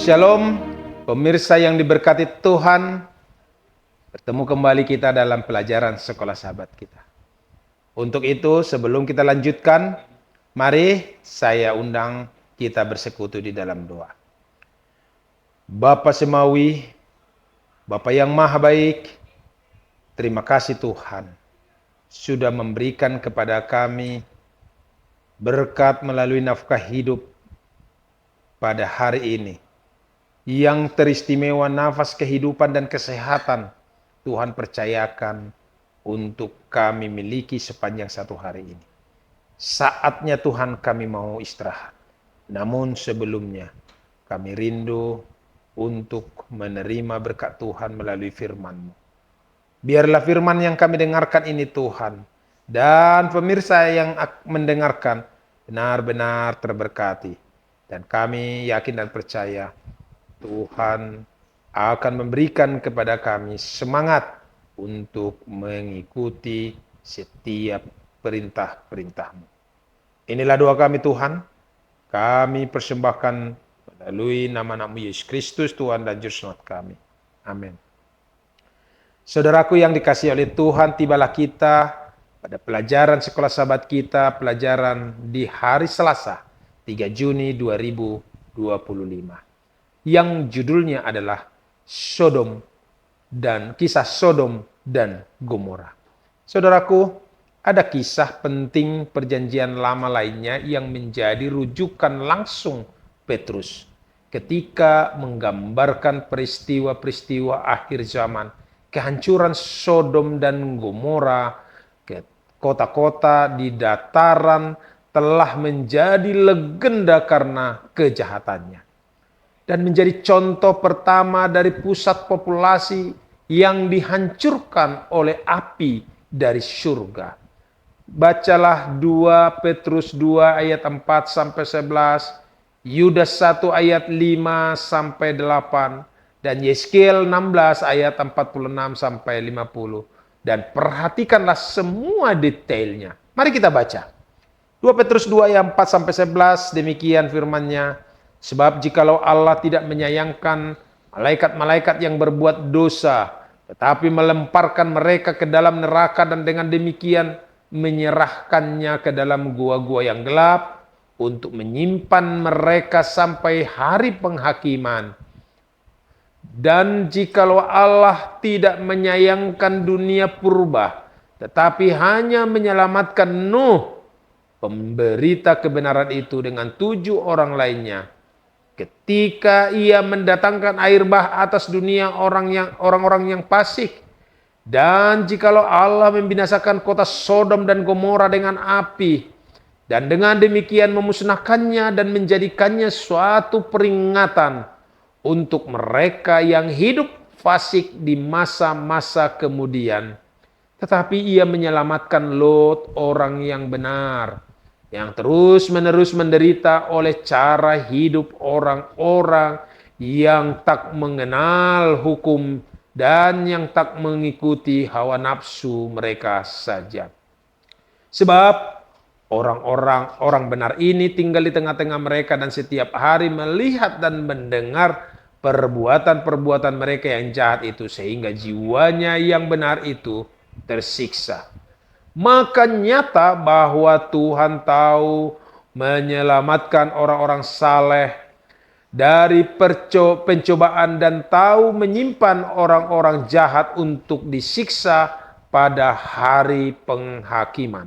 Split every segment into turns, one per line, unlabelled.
Shalom, pemirsa yang diberkati Tuhan. Bertemu kembali kita dalam pelajaran sekolah sahabat kita. Untuk itu, sebelum kita lanjutkan, mari saya undang kita bersekutu di dalam doa. Bapa Semawi, Bapa yang Maha Baik, terima kasih Tuhan sudah memberikan kepada kami berkat melalui nafkah hidup pada hari ini. Yang teristimewa nafas kehidupan dan kesehatan Tuhan percayakan untuk kami miliki sepanjang satu hari ini. Saatnya Tuhan kami mau istirahat. Namun sebelumnya kami rindu untuk menerima berkat Tuhan melalui firman-Mu. Biarlah firman yang kami dengarkan ini Tuhan dan pemirsa yang mendengarkan benar-benar terberkati. Dan kami yakin dan percaya Tuhan akan memberikan kepada kami semangat untuk mengikuti setiap perintah-perintah-Mu. Inilah doa kami Tuhan. Kami persembahkan melalui nama-Mu Yesus Kristus Tuhan dan Juru Selamat kami. Amin. Saudaraku yang dikasihi oleh Tuhan, tibalah kita pada pelajaran sekolah sahabat kita, pelajaran di hari Selasa, 3 Juni 2025. Yang judulnya adalah kisah Sodom dan Gomora. Saudaraku, ada kisah penting perjanjian lama lainnya yang menjadi rujukan langsung Petrus ketika menggambarkan peristiwa-peristiwa akhir zaman, kehancuran Sodom dan Gomora, kota-kota di dataran telah menjadi legenda karena kejahatannya. Dan menjadi contoh pertama dari pusat populasi yang dihancurkan oleh api dari surga. Bacalah 2 Petrus 2 ayat 4 sampai 11, Yudas 1 ayat 5 sampai 8, dan Yeskiel 16 ayat 46 sampai 50. Dan perhatikanlah semua detailnya. Mari kita baca. 2 Petrus 2 ayat 4 sampai 11, demikian firman-Nya. Sebab jikalau Allah tidak menyayangkan malaikat-malaikat yang berbuat dosa, tetapi melemparkan mereka ke dalam neraka dan dengan demikian menyerahkannya ke dalam gua-gua yang gelap untuk menyimpan mereka sampai hari penghakiman. Dan jikalau Allah tidak menyayangkan dunia purba, tetapi hanya menyelamatkan Nuh, pemberita kebenaran itu dengan 7 orang lainnya, ketika ia mendatangkan air bah atas dunia orang-orang yang fasik. Dan jikalau Allah membinasakan kota Sodom dan Gomora dengan api, dan dengan demikian memusnahkannya dan menjadikannya suatu peringatan untuk mereka yang hidup fasik di masa-masa kemudian, tetapi ia menyelamatkan Lot, orang yang benar, yang terus-menerus menderita oleh cara hidup orang-orang yang tak mengenal hukum dan yang tak mengikuti hawa nafsu mereka saja. Sebab orang benar ini tinggal di tengah-tengah mereka dan setiap hari melihat dan mendengar perbuatan-perbuatan mereka yang jahat itu, sehingga jiwanya yang benar itu tersiksa. Maka nyata bahwa Tuhan tahu menyelamatkan orang-orang saleh dari pencobaan dan tahu menyimpan orang-orang jahat untuk disiksa pada hari penghakiman.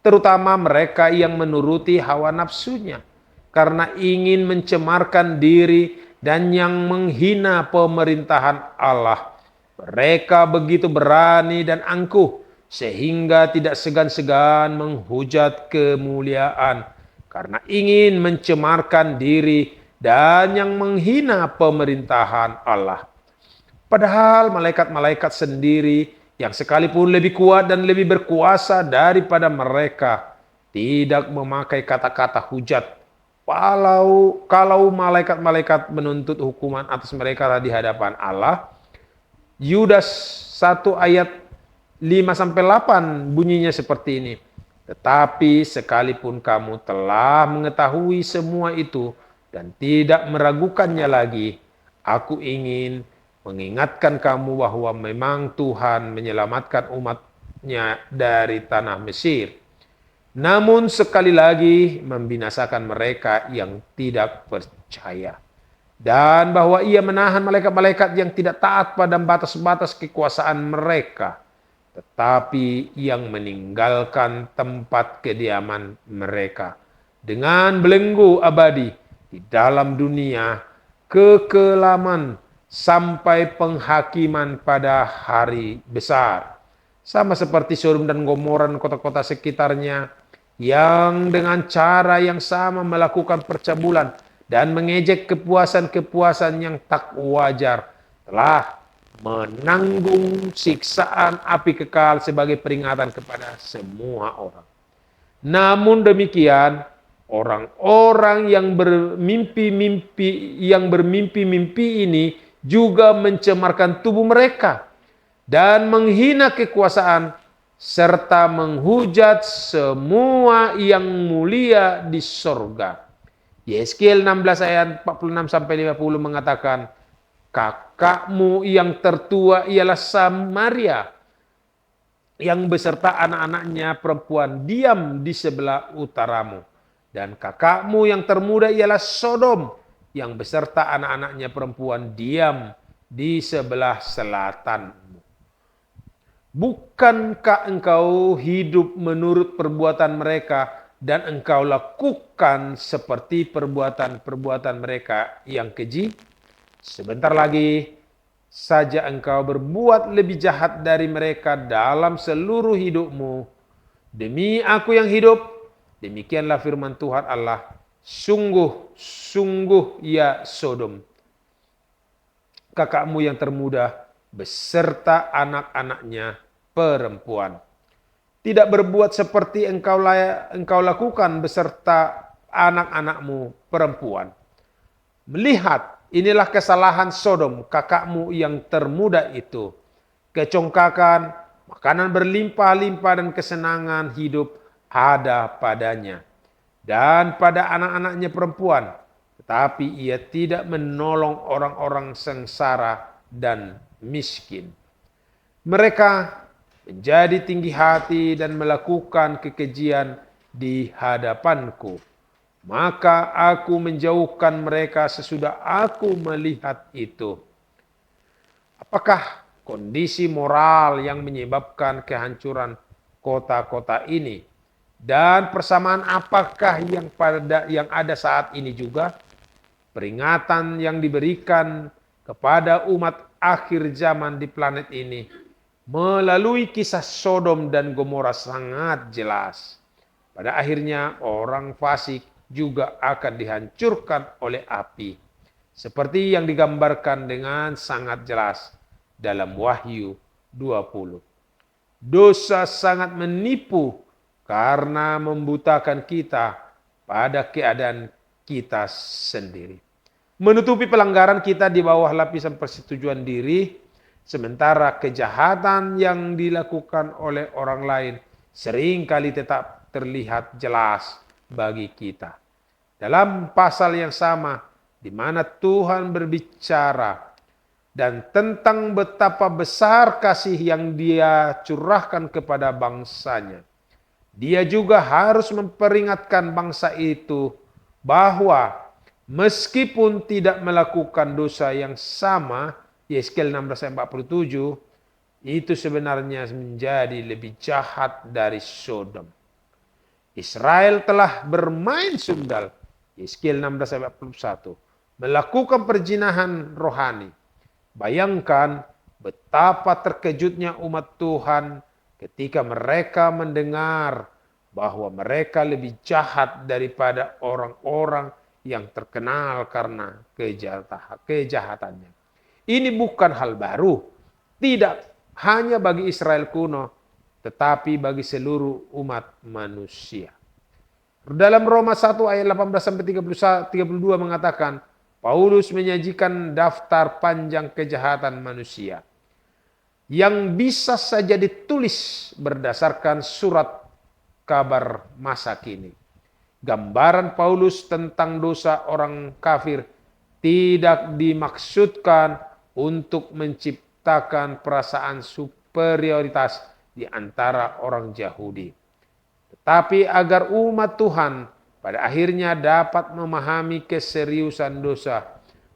Terutama mereka yang menuruti hawa nafsunya karena ingin mencemarkan diri dan yang menghina pemerintahan Allah. Mereka begitu berani dan angkuh sehingga tidak segan-segan menghujat kemuliaan karena ingin mencemarkan diri dan yang menghina pemerintahan Allah. Padahal malaikat-malaikat sendiri yang sekalipun lebih kuat dan lebih berkuasa daripada mereka tidak memakai kata-kata hujat. Kalau malaikat-malaikat menuntut hukuman atas mereka di hadapan Allah. Yudas 1 ayat 5-8 bunyinya seperti ini. Tetapi sekalipun kamu telah mengetahui semua itu, dan tidak meragukannya lagi. Aku ingin mengingatkan kamu bahwa memang Tuhan menyelamatkan umatnya dari tanah Mesir. Namun sekali lagi membinasakan mereka yang tidak percaya. Dan bahwa ia menahan malaikat-malaikat yang tidak taat pada batas-batas kekuasaan mereka, tetapi yang meninggalkan tempat kediaman mereka dengan belenggu abadi di dalam dunia kekelaman sampai penghakiman pada hari besar. Sama seperti Sodom dan Gomora dan kota-kota sekitarnya yang dengan cara yang sama melakukan percabulan dan mengejek kepuasan-kepuasan yang tak wajar, telah menanggung siksaan api kekal sebagai peringatan kepada semua orang. Namun demikian, orang-orang yang bermimpi-mimpi ini juga mencemarkan tubuh mereka dan menghina kekuasaan serta menghujat semua yang mulia di sorga. Yeskiel 16 ayat 46 sampai 50 mengatakan, kakakmu yang tertua ialah Samaria, yang beserta anak-anaknya perempuan diam di sebelah utaramu. Dan kakakmu yang termuda ialah Sodom, yang beserta anak-anaknya perempuan diam di sebelah selatanmu. Bukankah engkau hidup menurut perbuatan mereka, dan engkau lakukan seperti perbuatan-perbuatan mereka yang keji? Sebentar lagi saja engkau berbuat lebih jahat dari mereka dalam seluruh hidupmu. Demi aku yang hidup, demikianlah firman Tuhan Allah, sungguh-sungguh ya Sodom, kakakmu yang termuda beserta anak-anaknya perempuan, tidak berbuat seperti engkau lakukan beserta anak-anakmu perempuan. Melihat, inilah kesalahan Sodom, kakakmu yang termuda itu. Kecongkakan, makanan berlimpah-limpah dan kesenangan hidup ada padanya dan pada anak-anaknya perempuan. Tetapi ia tidak menolong orang-orang sengsara dan miskin. Mereka menjadi tinggi hati dan melakukan kekejian di hadapanku. Maka aku menjauhkan mereka sesudah aku melihat itu. Apakah kondisi moral yang menyebabkan kehancuran kota-kota ini? Dan persamaan apakah yang ada saat ini juga? Peringatan yang diberikan kepada umat akhir zaman di planet ini melalui kisah Sodom dan Gomora sangat jelas. Pada akhirnya orang fasik juga akan dihancurkan oleh api, seperti yang digambarkan dengan sangat jelas dalam Wahyu 20. Dosa sangat menipu karena membutakan kita pada keadaan kita sendiri. Menutupi pelanggaran kita di bawah lapisan persetujuan diri, sementara kejahatan yang dilakukan oleh orang lain seringkali tetap terlihat jelas bagi kita. Dalam pasal yang sama, di mana Tuhan berbicara dan tentang betapa besar kasih yang Dia curahkan kepada bangsanya, Dia juga harus memperingatkan bangsa itu bahwa meskipun tidak melakukan dosa yang sama, Yeskiel 16 ayat 47, itu sebenarnya menjadi lebih jahat dari Sodom. Israel telah bermain sundal, Yeskiel 16 ayat 41, melakukan perzinahan rohani. Bayangkan betapa terkejutnya umat Tuhan ketika mereka mendengar bahwa mereka lebih jahat daripada orang-orang yang terkenal karena kejahatannya. Ini bukan hal baru, tidak hanya bagi Israel kuno, tetapi bagi seluruh umat manusia. Dalam Roma 1 ayat 18-32 mengatakan, Paulus menyajikan daftar panjang kejahatan manusia yang bisa saja ditulis berdasarkan surat kabar masa kini. Gambaran Paulus tentang dosa orang kafir tidak dimaksudkan untuk menciptakan perasaan superioritas di antara orang Yahudi, tetapi agar umat Tuhan pada akhirnya dapat memahami keseriusan dosa,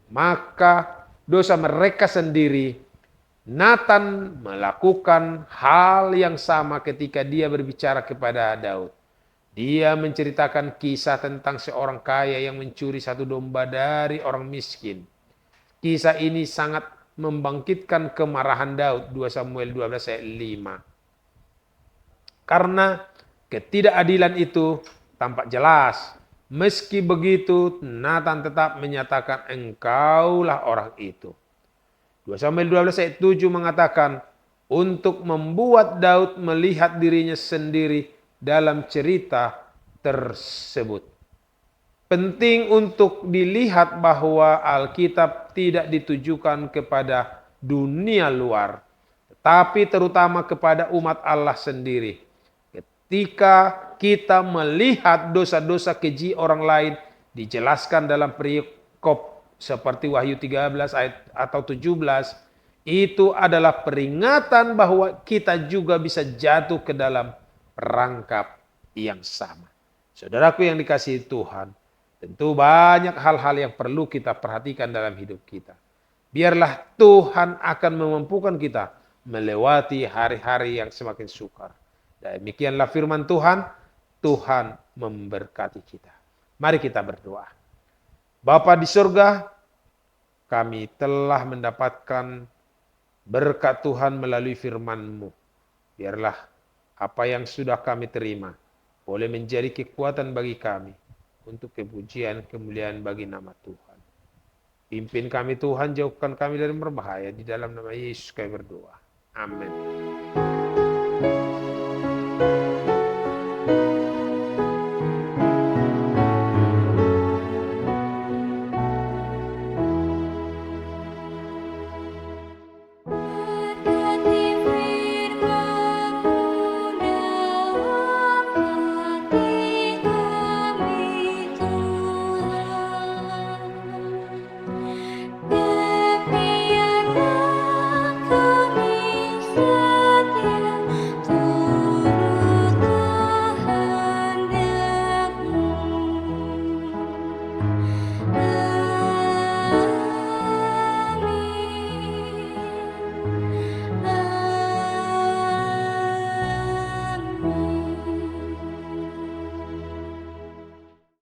maka dosa mereka sendiri. Nathan melakukan hal yang sama ketika dia berbicara kepada Daud. Dia menceritakan kisah tentang seorang kaya yang mencuri satu domba dari orang miskin. Kisah ini sangat membangkitkan kemarahan Daud, 2 Samuel 12 ayat 5. Karena ketidakadilan itu tampak jelas. Meski begitu, Nathan tetap menyatakan engkaulah orang itu. 2 Samuel 12 ayat 7 mengatakan, untuk membuat Daud melihat dirinya sendiri dalam cerita tersebut. Penting untuk dilihat bahwa Alkitab tidak ditujukan kepada dunia luar, tetapi terutama kepada umat Allah sendiri. Ketika kita melihat dosa-dosa keji orang lain dijelaskan dalam perikop seperti Wahyu 13 ayat atau 17, itu adalah peringatan bahwa kita juga bisa jatuh ke dalam perangkap yang sama. Saudaraku yang dikasihi Tuhan, tentu banyak hal-hal yang perlu kita perhatikan dalam hidup kita. Biarlah Tuhan akan memampukan kita melewati hari-hari yang semakin sukar. Demikianlah firman Tuhan, Tuhan memberkati kita. Mari kita berdoa. Bapa di surga, kami telah mendapatkan berkat Tuhan melalui firman-Mu. Biarlah apa yang sudah kami terima boleh menjadi kekuatan bagi kami untuk kepujian kemuliaan bagi nama Tuhan. Pimpin kami Tuhan, jauhkan kami dari berbahaya. Di dalam nama Yesus kami berdoa. Amin.